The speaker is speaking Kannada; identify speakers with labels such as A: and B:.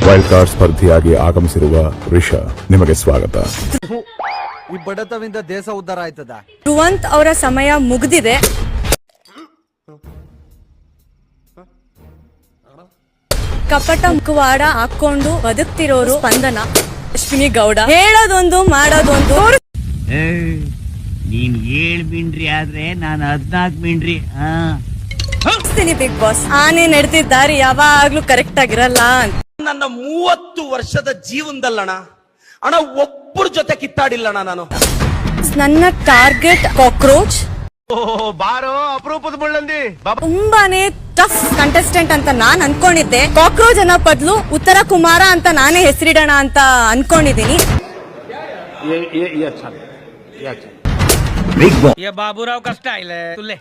A: ವೈಲ್ಡ್ ಕಾರ್ಡ್ ಸ್ಪರ್ಧಿಯಾಗಿ ಆಗಮಿಸಿರುವ ರಿಷಾ, ನಿಮಗೆ ಸ್ವಾಗತ.
B: ಈ ಬಡತವಿಂದ ದೇಶ ಉದ್ಧಾರ ಆಯ್ತದ.
C: ಧ್ರುವಂತ್ ಅವರ ಸಮಯ ಮುಗ್ದಿದೆ. ಕಪಟ ಮುಖವಾಡ ಹಾಕೊಂಡು ಬದುಕ್ತಿರೋರು ಸ್ಪಂದನ, ಅಶ್ವಿನಿ ಗೌಡ. ಹೇಳೋದೊಂದು ಮಾಡೋದೊಂದು.
D: ನೀನ್ 7 ಮಿಂಡ್ರಿ ಆದ್ರೆ ನಾನು 14 ಮಿಂಡ್ರಿ.
C: ಬಿಗ್ ಬಾಸ್ ಆನೆ ನಡೆದಿದ್ದ ದಾರಿ ಯಾವಾಗ್ಲೂ ಕರೆಕ್ಟ್ ಆಗಿರಲ್ಲ ಅಂತ.
E: ನನ್ನ 30 ವರ್ಷದ ಜೀವನದಲ್ಲಣ ಅಣ್ಣ ಒಬ್ಬರ ಜೊತೆ ಕಿತ್ತಾಡಿಲ್ಲಣ್ಣ ನಾನು.
C: ನನ್ನ ಟಾರ್ಗೆಟ್ ಕಾಕ್ರೋಚ್.
E: ಬಾರೋ ಅಪರೂಪದ ಮುಳ್ಳಂದಿ.
C: ತುಂಬಾನೇ ಟಫ್ ಕಂಟೆಸ್ಟೆಂಟ್ ಅಂತ ನಾನ್ ಅನ್ಕೊಂಡಿದ್ದೆ. ಕಾಕ್ರೋಚ್ ಅನ್ನೋ ಬದಲು ಉತ್ತರ ಕುಮಾರ ಅಂತ ನಾನೇ ಹೆಸರಿಡೋಣ ಅಂತ ಅನ್ಕೊಂಡಿದೀನಿ.
D: ये बाबूराव का स्टाइल है तुले.